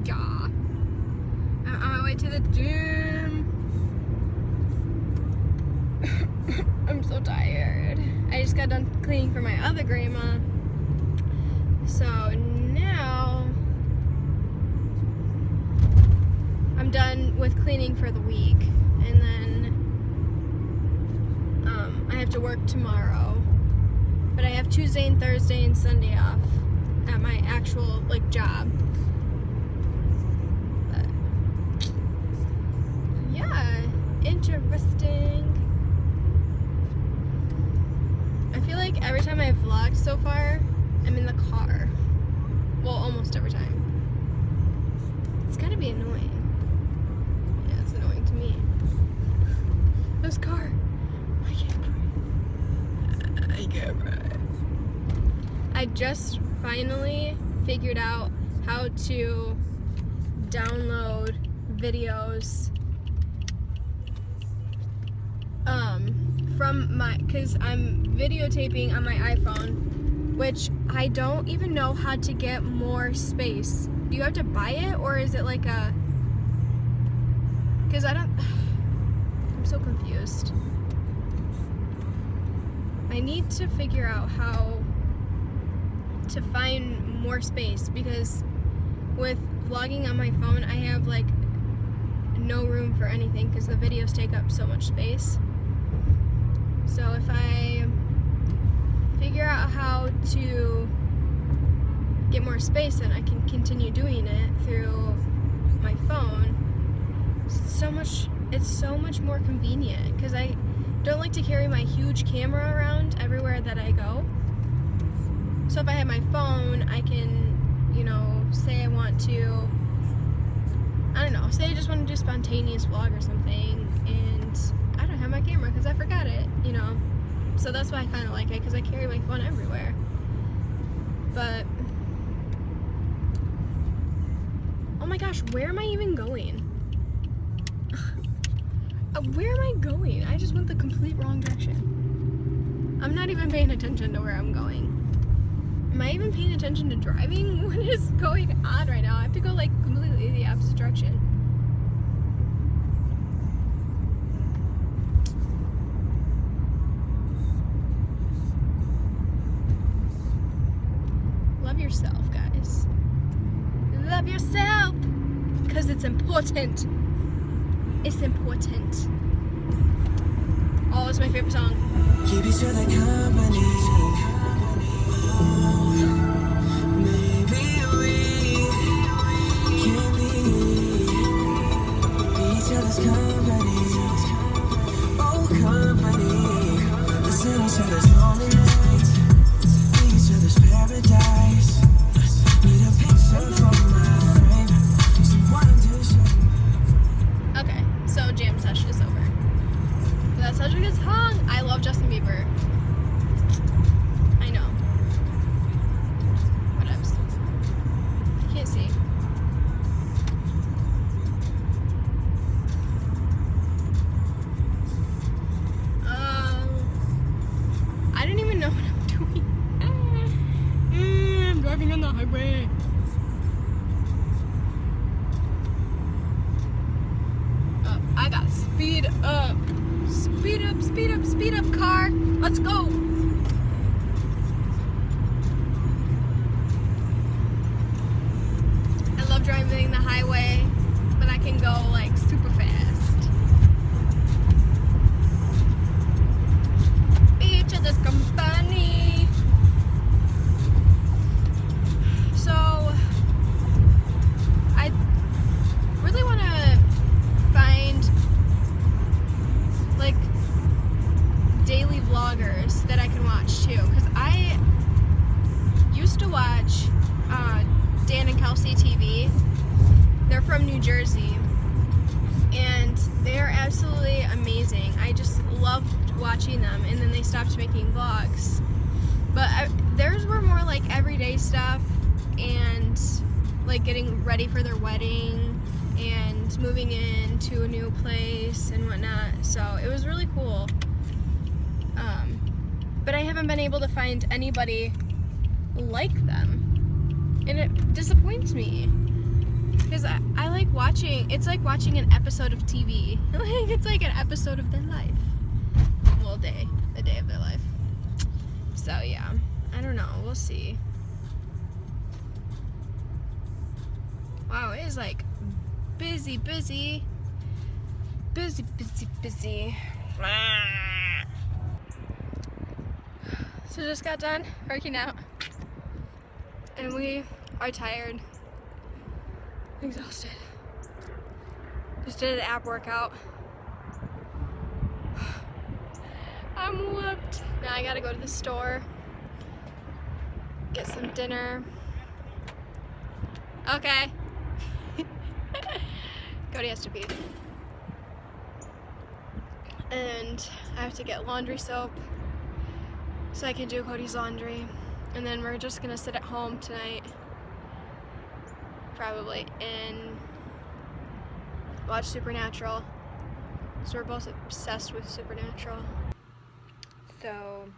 Yeah. I'm on my way to the gym. I'm so tired. I just got done cleaning for my other grandma. So now I'm done with cleaning for the week. And then I have to work tomorrow. But I have Tuesday and Thursday and Sunday off at my actual job. But yeah, interesting. I feel like every time I've vlogged so far, I'm in the car. Well, almost every time. It's gotta be annoying. Yeah, it's annoying to me. This car. I can't breathe. I can't breathe. I just finally figured out how to download videos from because I'm videotaping on my iPhone, which I don't even know how to get more space. Do you have to buy it, or is it like a, because I'm so confused. I need to figure out how to find more space, because with vlogging on my phone I have no room for anything because the videos take up so much space. So if I figure out how to get more space, then I can continue doing it through my phone. It's so much more convenient, because I don't like to carry my huge camera around everywhere that I go. So if I have my phone, I can, say I want to, I don't know, say I just want to do a spontaneous vlog or something, and I don't have my camera because I forgot it, So that's why I kind of like it, because I carry my phone everywhere. But, oh my gosh, where am I even going? Where am I going? I just went the complete wrong direction. I'm not even paying attention to where I'm going. Am I even paying attention to driving? What is going on right now? I have to go completely the opposite direction. Love yourself, guys. Love yourself! Because it's important. It's important. Oh, it's my favorite song. Keep each other company. Maybe we can be each other's company. Oh, company. Listen to each other's lonely nights. Be each other's paradise. Need a picture from my frame. Someone to show. Okay, so jam session is over. That's such a good song. I love Justin Bieber. I know. Whatevs. Can't see. I don't even know what I'm doing. I'm driving on the highway. I gotta speed up. Speed up, speed up, speed up, car. Let's go. I love driving the highway, but I can go super fast. Each other's company. So, I really want to find daily vloggers that I can watch too, because I used to watch Dan and Kelsey TV. They're from New Jersey and they're absolutely amazing. I just loved watching them, and then they stopped making vlogs, but theirs were more everyday stuff and getting ready for their wedding and moving into a new place and whatnot. So it was really cool. But I haven't been able to find anybody like them, and it disappoints me. Because I like watching, it's like watching an episode of TV. Like, it's like an episode of their life. Well, a day of their life. So, yeah. I don't know. We'll see. Wow, it is like busy. So just got done working out. And we are tired. Exhausted. Just did an ab workout. I'm whooped. Now I gotta go to the store. Get some dinner. Okay. Cody has to pee. And I have to get laundry soap so I can do Cody's laundry. And then we're just gonna sit at home tonight, probably, and watch Supernatural. So we're both obsessed with Supernatural. So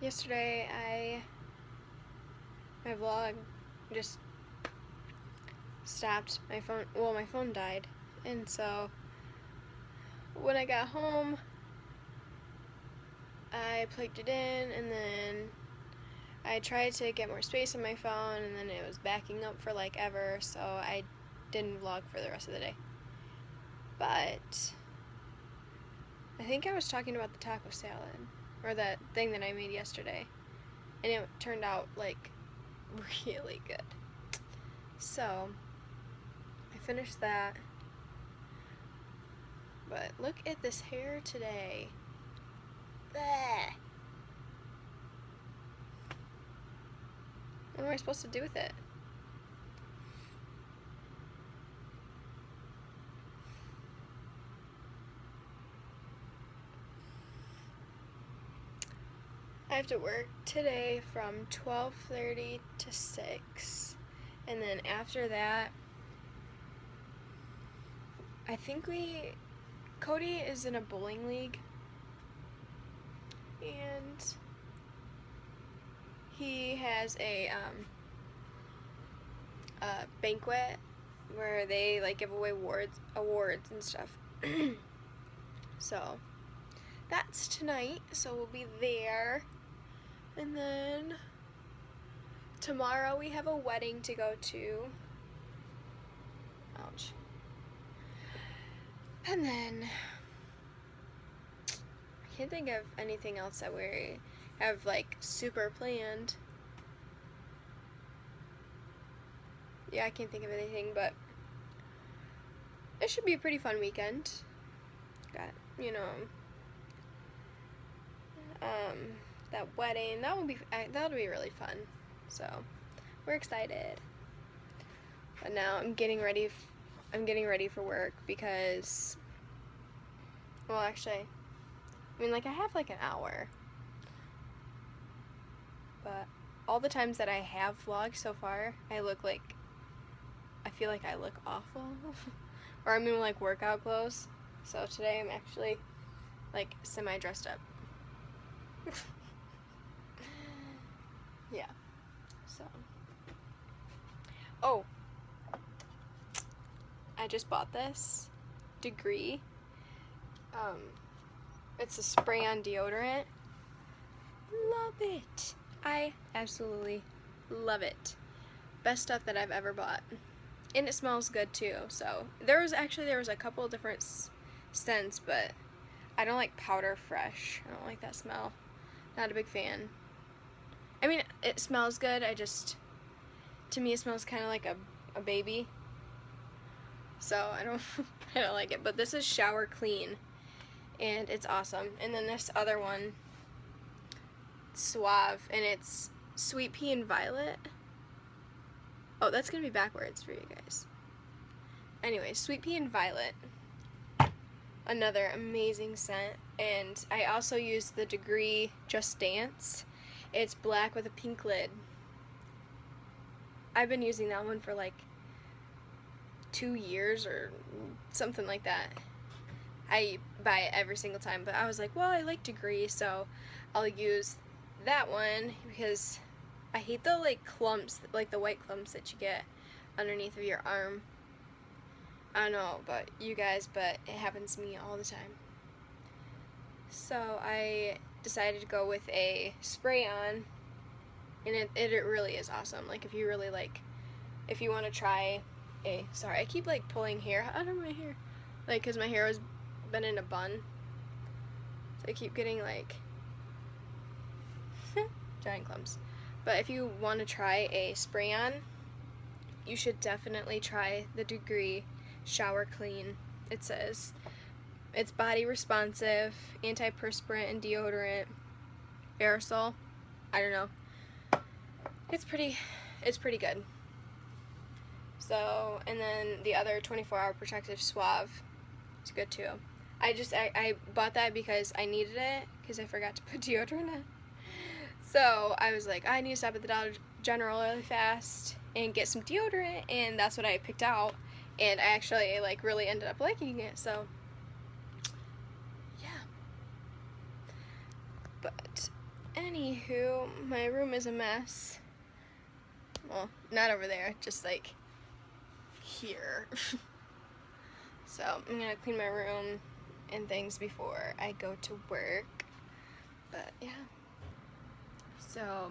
yesterday my vlog just stopped. My phone died, and so when I got home I plugged it in, and then I tried to get more space on my phone, and then it was backing up for like ever, so I didn't vlog for the rest of the day. But I think I was talking about the taco salad, or that thing that I made yesterday, and it turned out like really good. So I finished that. But look at this hair today. Bleh. What am I supposed to do with it? I have to work today from 12:30 to 6, and then after that I think Cody is in a bowling league, and he has a banquet where they like give away awards and stuff. So that's tonight, so we'll be there. And then tomorrow we have a wedding to go to. Ouch. And then I can't think of anything else that we have like super planned. Yeah, I can't think of anything, but it should be a pretty fun weekend. Got, that wedding, that'll be really fun. So we're excited. But now I'm getting ready for work because, well, actually, I have like an hour, but all the times that I have vlogged so far, I feel like I look awful, or I'm in like workout clothes. So today I'm actually like semi-dressed up. Yeah. So. Oh. I just bought this Degree. It's a spray-on deodorant. Love it. I absolutely love it. Best stuff that I've ever bought. And it smells good too. So there was a couple of different scents, but I don't like powder fresh. I don't like that smell. Not a big fan. I mean, it smells good. To me it smells kind of like a baby. So I don't like it. But this is Shower Clean, and it's awesome. And then this other one, Suave, and it's Sweet Pea and Violet. Oh, that's gonna be backwards for you guys. Anyway, Sweet Pea and Violet, another amazing scent. And I also use the Degree Just Dance. It's black with a pink lid. I've been using that one for like 2 years or something like that. I buy it every single time, but I was like, well, I like Degree, so I'll use that one because I hate the like clumps, like the white clumps that you get underneath of your arm. I don't know about you guys, but it happens to me all the time. So I decided to go with a spray-on, and it really is awesome. Like, if you really like, if you want to try a, sorry, I keep like pulling hair out of my hair, like, because my hair has been in a bun, so I keep getting like giant clumps. But if you want to try a spray-on, you should definitely try the Degree Shower Clean. It says it's body responsive, antiperspirant and deodorant, aerosol. I don't know. It's pretty good. So, and then the other 24-hour protective suave, it's good too. I bought that because I needed it, because I forgot to put deodorant in. So I was like, I need to stop at the Dollar General really fast and get some deodorant, and that's what I picked out, and I actually like really ended up liking it. So yeah. But anywho, my room is a mess. Well, not over there, just like here. So I'm gonna clean my room and things before I go to work. But yeah. So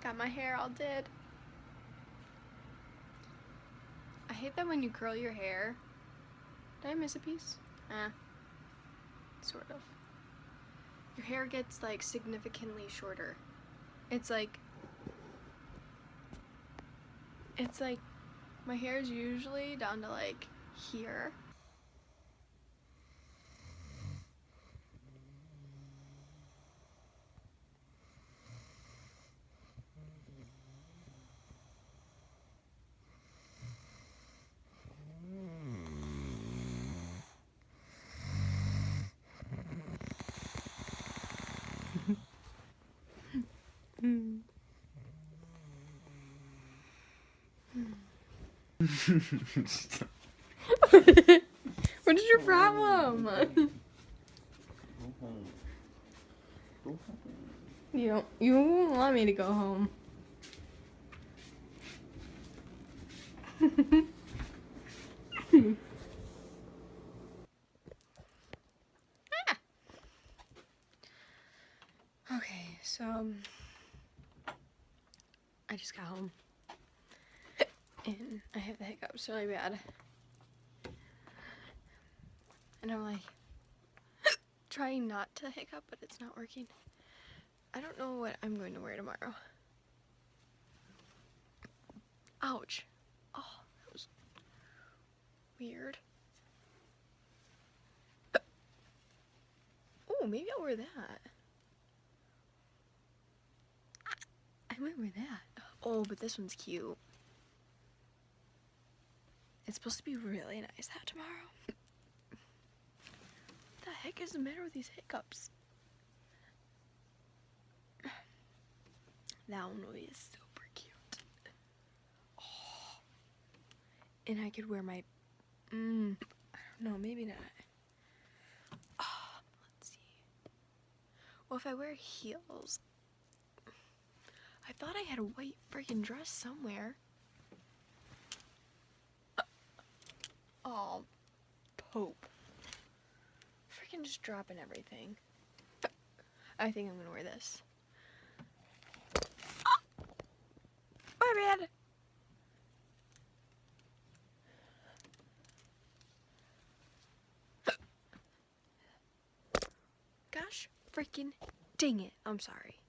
got my hair all did. I hate that when you curl your hair. Did I miss a piece? Sort of. Your hair gets like significantly shorter. It's like my hair is usually down to like here. What is your problem? Go home. Go home. You won't want me to go home. Okay, so I just got home and I have the hiccups really bad, and I'm like trying not to hiccup, but it's not working. I don't know what I'm going to wear tomorrow. Ouch. Oh, that was weird. Oh, maybe I'll wear that. I might wear that. Oh, but this one's cute. It's supposed to be really nice out tomorrow. What the heck is the matter with these hiccups? That one will be super cute. Oh. And I could wear my, I don't know, maybe not. Oh, let's see. Well, if I wear heels, I thought I had a white freaking dress somewhere. Oh, Pope. Freaking just dropping everything. I think I'm gonna wear this. Oh, my bad. Gosh freaking dang it. I'm sorry.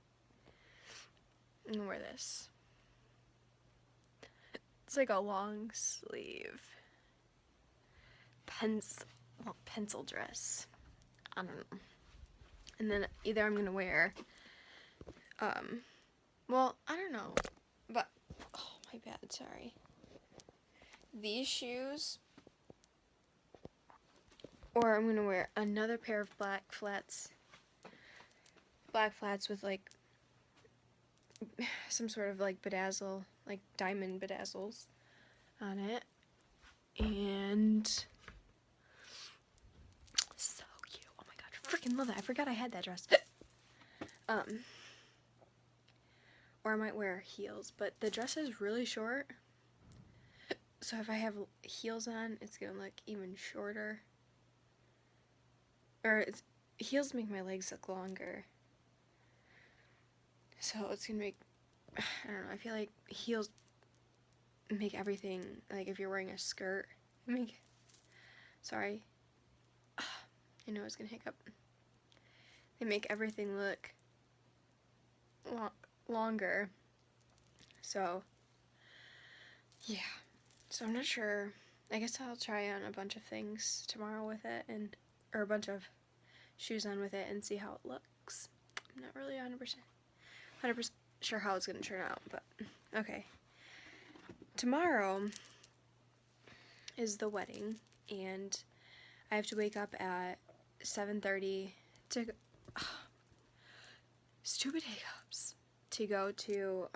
I'm gonna wear this. It's like a long sleeve pencil dress. I don't know. And then either I'm gonna wear, well, I don't know, but, oh, my bad, sorry. These shoes, or I'm gonna wear another pair of black flats with like some sort of like bedazzle, like diamond bedazzles on it, and so cute. Oh my god, I freaking love that. I forgot I had that dress. or I might wear heels, but the dress is really short. So if I have heels on, it's gonna look even shorter. Heels make my legs look longer. So it's gonna make, I don't know, I feel like heels make everything, like if you're wearing a skirt, sorry, I know I was gonna hiccup. They make everything look longer. So, yeah. So I'm not sure. I guess I'll try on a bunch of things tomorrow with it, or a bunch of shoes on with it and see how it looks. I'm not really 100% sure how it's gonna turn out, but okay. Tomorrow is the wedding, and I have to wake up at 7:30 to stupid hiccups to go to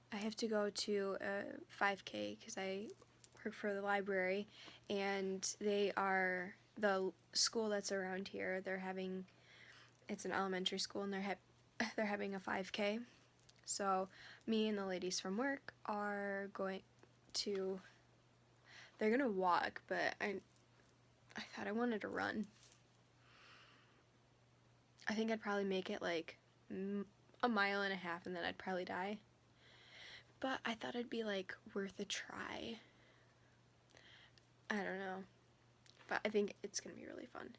I have to go to a 5K because I work for the library, and the school that's around here, it's an elementary school, and they're having a 5K. So me and the ladies from work are they're gonna walk, but I thought I wanted to run. I think I'd probably make it like a mile and a half, and then I'd probably die. But I thought it'd be like worth a try. I don't know. But I think it's gonna be really fun.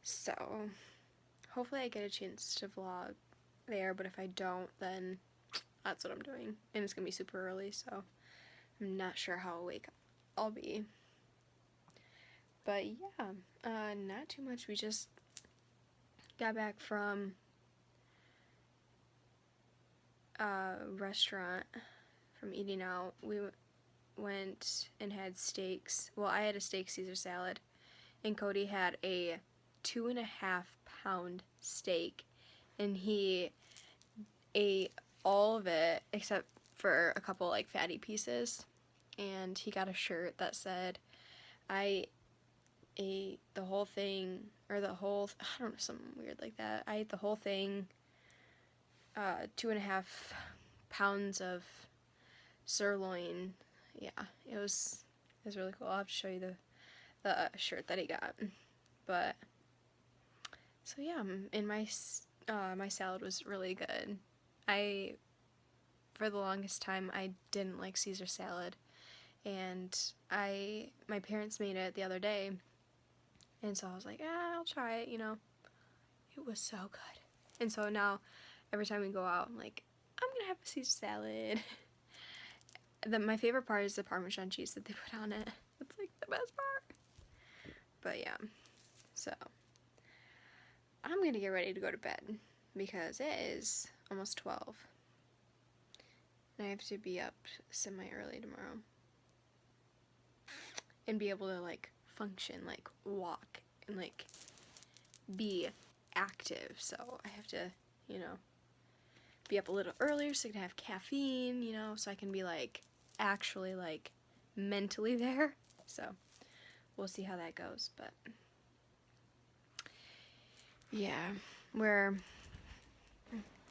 So hopefully I get a chance to vlog there, but if I don't, then that's what I'm doing. And it's gonna be super early, so I'm not sure how awake I'll be. But yeah, not too much. We just got back from a restaurant from eating out. We went and had steaks. Well, I had a steak Caesar salad, and Cody had a 2.5 pound steak, and he ate all of it except for a couple like fatty pieces. And he got a shirt that said, I ate the whole thing, or I don't know, something weird like that. I ate the whole thing, 2.5 pounds of sirloin. Yeah, it was really cool. I'll have to show you the shirt that he got. But so yeah, and my salad was really good. For the longest time, I didn't like Caesar salad, and my parents made it the other day, and so I was like, I'll try it, It was so good. And so now, every time we go out, I'm like, I'm gonna have a Caesar salad. My favorite part is the Parmesan cheese that they put on it. It's like the best part. But yeah, so I'm gonna get ready to go to bed because it is almost 12. And I have to be up semi-early tomorrow. And be able to like function, like walk, and like be active. So I have to, be up a little earlier so I can have caffeine, so I can be like actually like mentally there. So we'll see how that goes. But yeah,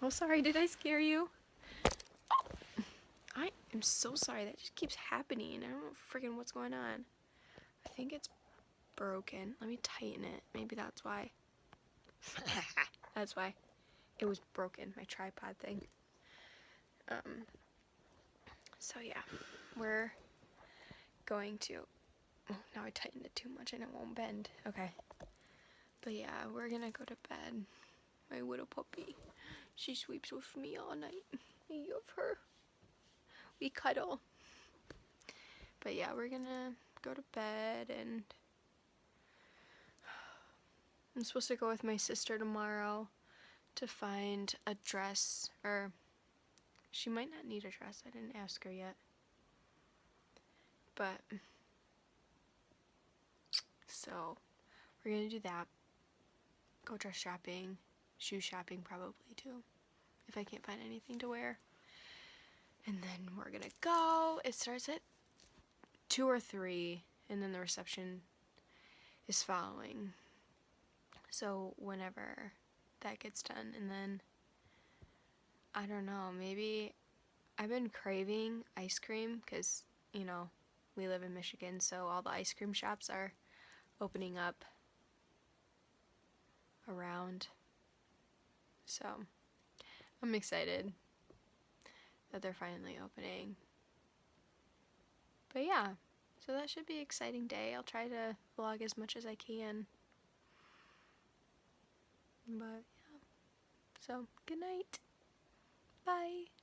oh, sorry, did I scare you? Oh, I am so sorry, that just keeps happening. I don't know freaking what's going on. I think it's broken. Let me tighten it. Maybe that's why. That's why it was broken, my tripod thing. So yeah, we're going to, oh, now I tightened it too much and it won't bend. Okay. But yeah, we're gonna go to bed. My little puppy, she sleeps with me all night. I love her. We cuddle. But yeah, we're gonna go to bed, and I'm supposed to go with my sister tomorrow to find a dress, or she might not need a dress. I didn't ask her yet. But so we're gonna do that. Go dress shopping, shoe shopping probably too, if I can't find anything to wear. And then we're gonna go. It starts at 2 or 3, and then the reception is following. So whenever that gets done. And then, I don't know, maybe I've been craving ice cream because, you know, we live in Michigan, so all the ice cream shops are opening up around. So I'm excited that they're finally opening. But yeah, so that should be an exciting day. I'll try to vlog as much as I can. But yeah, so good night. Bye.